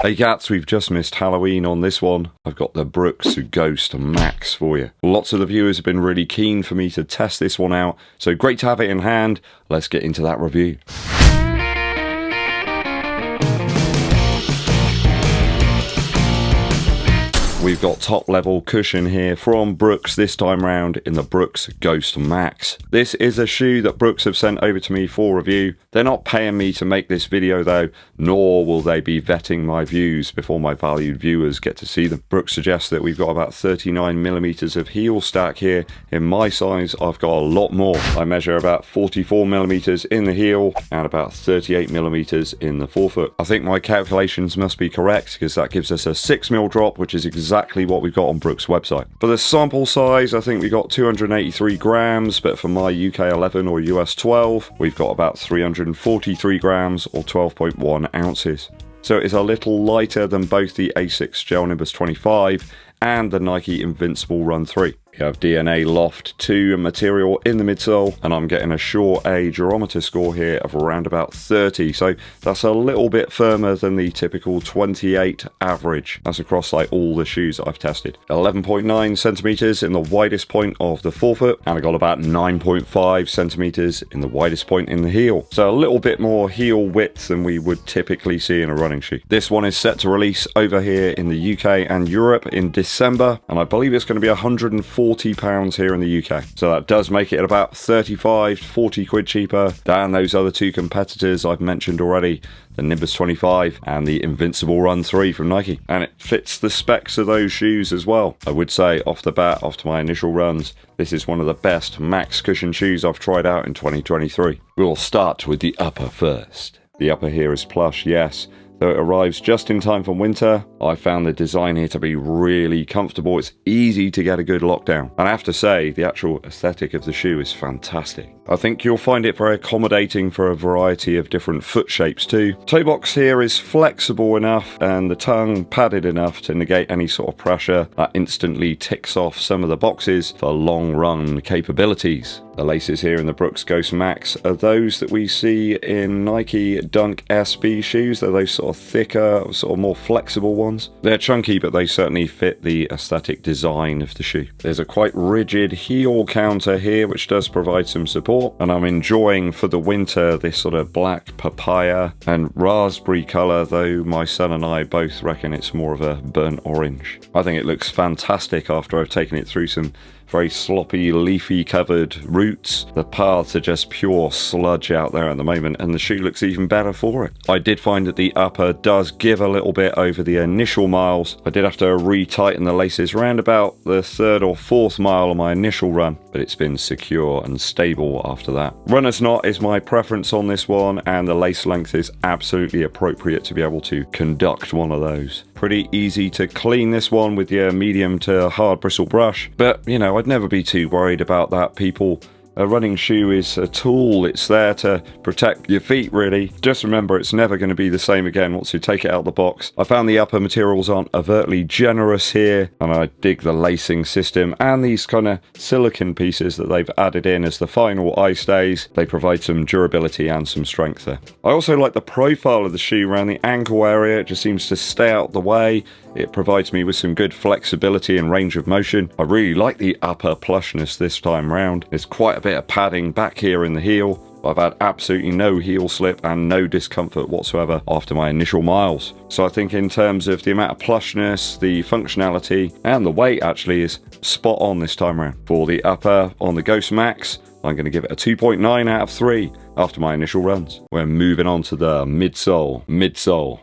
Hey cats, we've just missed Halloween on this one. I've got the Brooks Ghost Max for you. Lots of the viewers have been really keen for me to test this one out, so great to have it in hand. Let's get into that review. We've got top level cushion here from Brooks this time round in the Brooks Ghost Max. This is a shoe that Brooks have sent over to me for review. They're not paying me to make this video though, nor will they be vetting my views before my valued viewers get to see them. Brooks suggests that we've got about 39mm of heel stack here. In my size, I've got a lot more. I measure about 44mm in the heel and about 38mm in the forefoot. I think my calculations must be correct because that gives us a 6mm drop, which is exactly what we've got on Brooks' website. For the sample size, I think we got 283 grams, but for my UK 11 or US 12, we've got about 343 grams or 12.1 ounces. So it's a little lighter than both the ASICS Gel Nimbus 25 and the Nike Invincible Run 3. We have DNA Loft 2 material in the midsole, and I'm getting a Sure A durometer score here of around about 30, so that's a little bit firmer than the typical 28 average. That's across like all the shoes that I've tested. 11.9 centimeters in the widest point of the forefoot, and I got about 9.5 centimeters in the widest point in the heel. So a little bit more heel width than we would typically see in a running shoe. This one is set to release over here in the UK and Europe in December, and I believe it's going to be £140 here in the UK. So that does make it about 35 to 40 quid cheaper than those other two competitors I've mentioned already, the Nimbus 25 and the Invincible Run 3 from Nike. And it fits the specs of those shoes as well. I would say off the bat, after my initial runs, this is one of the best max cushion shoes I've tried out in 2023. We'll start with the upper first. The upper here is plush, yes. Though it arrives just in time for winter, I found the design here to be really comfortable. It's easy to get a good lockdown. And I have to say, the actual aesthetic of the shoe is fantastic. I think you'll find it very accommodating for a variety of different foot shapes too. Toe box here is flexible enough and the tongue padded enough to negate any sort of pressure that instantly ticks off some of the boxes for long run capabilities. The laces here in the Brooks Ghost Max are those that we see in Nike Dunk SB shoes. They're those sort of thicker, sort of more flexible ones. They're chunky, but they certainly fit the aesthetic design of the shoe. There's a quite rigid heel counter here, which does provide some support, and I'm enjoying for the winter this sort of black papaya and raspberry colour, though my son and I both reckon it's more of a burnt orange. I think it looks fantastic after I've taken it through some very sloppy, leafy covered roots. The paths are just pure sludge out there at the moment, and the shoe looks even better for it. I did find that the upper does give a little bit over the initial miles. I did have to retighten the laces around about the 3rd or 4th mile of my initial run, but it's been secure and stable after that. Runner's knot is my preference on this one, and the lace length is absolutely appropriate to be able to conduct one of those. Pretty easy to clean this one with your medium to hard bristle brush, but you know, I'd never be too worried about that, people. A running shoe is a tool. It's there to protect your feet, really. Just remember, it's never going to be the same again once you take it out of the box. I found the upper materials aren't overtly generous here, and I dig the lacing system and these kind of silicone pieces that they've added in as the final eye stays. They provide some durability and some strength there. I also like the profile of the shoe around the ankle area. It just seems to stay out the way. It provides me with some good flexibility and range of motion. I really like the upper plushness this time round. There's quite a bit of padding back here in the heel. I've had absolutely no heel slip and no discomfort whatsoever after my initial miles. So I think in terms of the amount of plushness, the functionality, and the weight actually is spot on this time around. For the upper on the Ghost Max, I'm going to give it a 2.9 out of 3 after my initial runs. We're moving on to the midsole. Midsole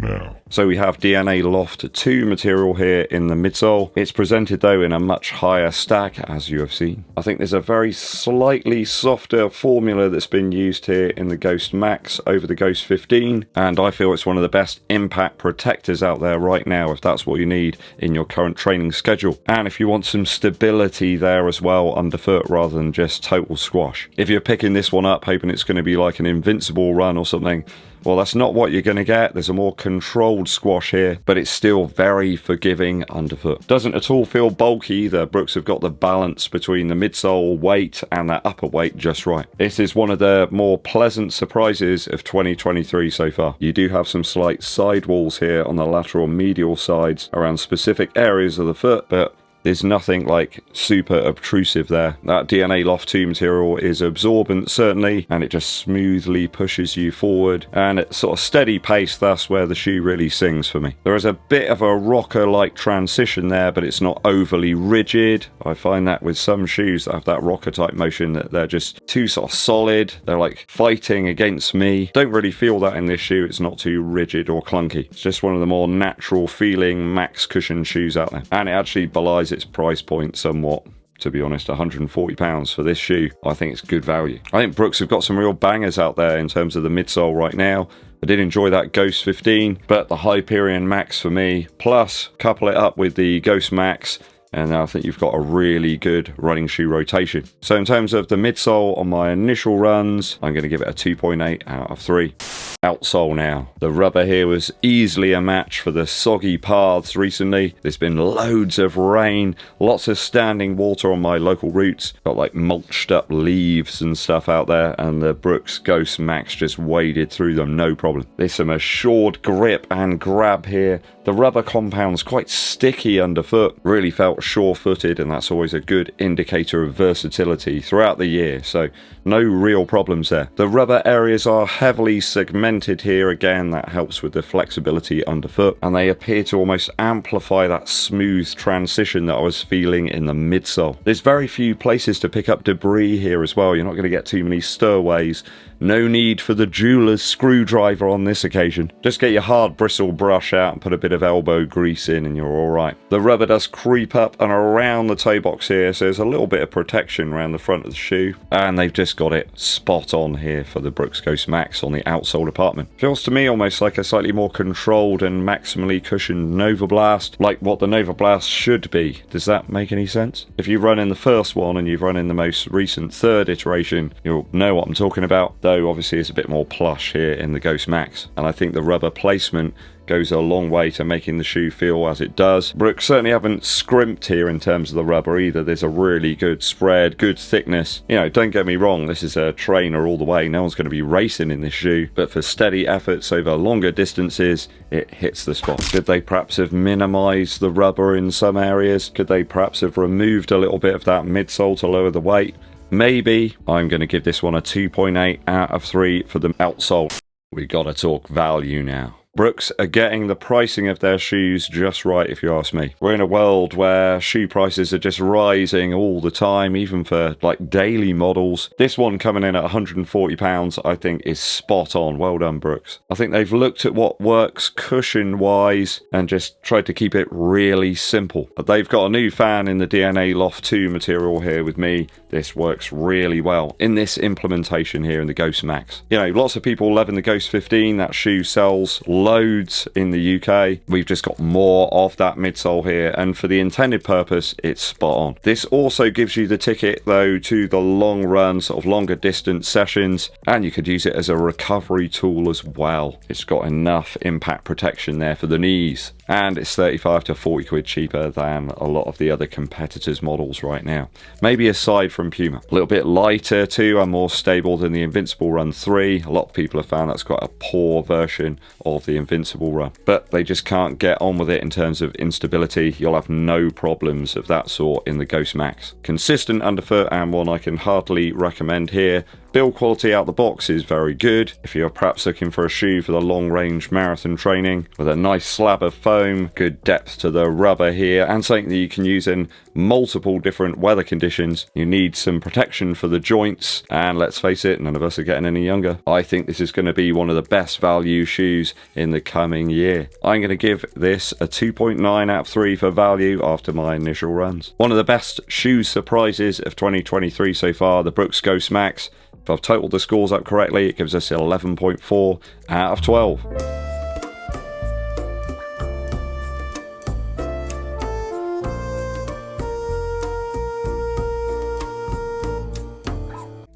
now. So we have DNA Loft 2 material here in the midsole. It's presented though in a much higher stack, as you have seen. I think there's a very slightly softer formula that's been used here in the Ghost Max over the Ghost 15, and I feel it's one of the best impact protectors out there right now if that's what you need in your current training schedule, and if you want some stability there as well underfoot rather than just total squash. If you're picking this one up hoping it's going to be like an Invincible Run or something, Well, that's not what you're going to get. There's a more controlled squash here, but it's still very forgiving underfoot. Doesn't at all feel bulky either. Brooks have got the balance between the midsole weight and that upper weight just right. This is one of the more pleasant surprises of 2023 so far. You do have some slight sidewalls here on the lateral medial sides around specific areas of the foot, but there's nothing like super obtrusive there. That DNA Loft 2 material is absorbent, certainly, and it just smoothly pushes you forward. And it's sort of steady pace, that's where the shoe really sings for me. There is a bit of a rocker-like transition there, but it's not overly rigid. I find that with some shoes that have that rocker-type motion, that they're just too sort of solid. They're like fighting against me. Don't really feel that in this shoe. It's not too rigid or clunky. It's just one of the more natural-feeling max cushion shoes out there. And it actually belies its price point somewhat, to be honest. £140 for this shoe, I think it's good value. I think Brooks have got some real bangers out there in terms of the midsole right now. I did enjoy that Ghost 15, but the Hyperion Max for me, plus couple it up with the Ghost Max, and I think you've got a really good running shoe rotation. So in terms of the midsole on my initial runs, I'm going to give it a 2.8 out of 3. Outsole now. The rubber here was easily a match for the soggy paths recently. There's been loads of rain, lots of standing water on my local routes. Got like mulched up leaves and stuff out there, and the Brooks Ghost Max just waded through them, no problem. There's some assured grip and grab here. The rubber compound's quite sticky underfoot. Really felt sure-footed, and that's always a good indicator of versatility throughout the year, so no real problems there. The rubber areas are heavily segmented here again. That helps with the flexibility underfoot, and they appear to almost amplify that smooth transition that I was feeling in the midsole. There's very few places to pick up debris here as well. You're not going to get too many stirways. No need for the jeweler's screwdriver on this occasion. Just get your hard bristle brush out and put a bit of elbow grease in and you're alright. The rubber does creep up and around the toe box here, so there's a little bit of protection around the front of the shoe. And they've just got it spot on here for the Brooks Ghost Max on the outsole department. Feels to me almost like a slightly more controlled and maximally cushioned Nova Blast, like what the Nova Blast should be. Does that make any sense? If you run in the first one and you've run in the most recent third iteration, you'll know what I'm talking about. Though obviously it's a bit more plush here in the Ghost Max, and I think the rubber placement goes a long way to making the shoe feel as it does. Brooks certainly haven't scrimped here in terms of the rubber either. There's a really good spread, good thickness. You know, don't get me wrong, this is a trainer all the way. No one's going to be racing in this shoe, but for steady efforts over longer distances, it hits the spot. Could they perhaps have minimized the rubber in some areas? Could they perhaps have removed a little bit of that midsole to lower the weight? Maybe. I'm going to give this one a 2.8 out of 3 for the outsole. We got to talk value now. Brooks are getting the pricing of their shoes just right, if you ask me. We're in a world where shoe prices are just rising all the time, even for like daily models. This one coming in at £140 I think is spot on. Well done, Brooks. I think they've looked at what works cushion wise and just tried to keep it really simple. They've got a new fan in the DNA Loft 2 material here with me. This works really well in this implementation here in the Ghost Max. You know, lots of people loving the Ghost 15. That shoe sells loads in the UK. We've just got more of that midsole here, and for the intended purpose, it's spot on. This also gives you the ticket though to the long run, sort of longer distance sessions, and you could use it as a recovery tool as well. It's got enough impact protection there for the knees, and it's 35 to 40 quid cheaper than a lot of the other competitors' models right now. Maybe aside from Puma. A little bit lighter too and more stable than the Invincible Run 3. A lot of people have found that's quite a poor version of the Invincible Run, but they just can't get on with it in terms of instability. You'll have no problems of that sort in the Ghost Max. Consistent underfoot, and one I can heartily recommend here. Build quality out the box is very good. If you're perhaps looking for a shoe for the long range marathon training with a nice slab of foam, good depth to the rubber here, and something that you can use in multiple different weather conditions, you need some protection for the joints, and let's face it, none of us are getting any younger. I think this is going to be one of the best value shoes in the coming year. I'm going to give this a 2.9 out of 3 for value after my initial runs. One of the best shoe surprises of 2023 so far, the Brooks Ghost Max. If I've totaled the scores up correctly, it gives us 11.4 out of 12.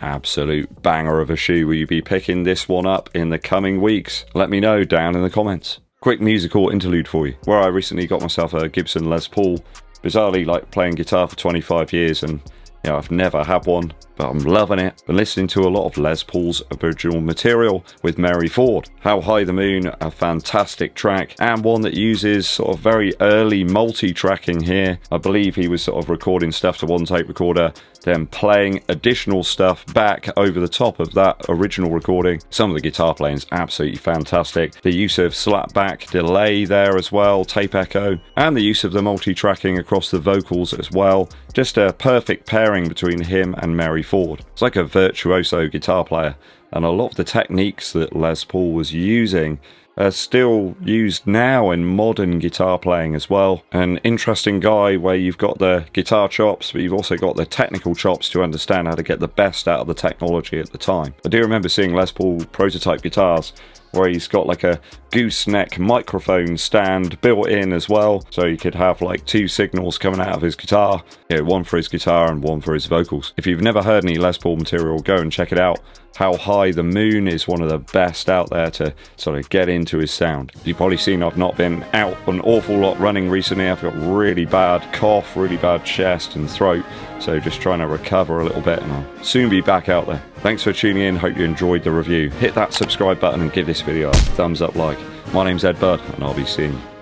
absolute banger of a shoe. Will you be picking this one up in the coming weeks? Let me know down in the comments. Quick musical interlude for you, where I recently got myself a Gibson Les Paul. Bizarrely, like playing guitar for 25 years and I've never had one, but I'm loving it. Been listening to a lot of Les Paul's original material with Mary Ford. How High the Moon, a fantastic track, and one that uses sort of very early multi-tracking here. I believe he was sort of recording stuff to one tape recorder, then playing additional stuff back over the top of that original recording. Some of the guitar playing is absolutely fantastic. The use of slapback delay there as well, tape echo, and the use of the multi-tracking across the vocals as well. Just a perfect pairing between him and Mary Ford. It's like a virtuoso guitar player, and a lot of the techniques that Les Paul was using are still used now in modern guitar playing as well. An interesting guy where you've got the guitar chops, but you've also got the technical chops to understand how to get the best out of the technology at the time. I do remember seeing Les Paul prototype guitars where he's got like a gooseneck microphone stand built in as well, so you could have like two signals coming out of his guitar, one for his guitar and one for his vocals. If you've never heard any Les Paul material, go and check it out. How High the Moon is one of the best out there to sort of get into his sound. You've probably seen I've not been out an awful lot running recently. I've got really bad cough, really bad chest and throat, so just trying to recover a little bit, and I'll soon be back out there. Thanks for tuning in, hope you enjoyed the review. Hit that subscribe button and give this video a thumbs up like. My name's EDDBUD, and I'll be seeing you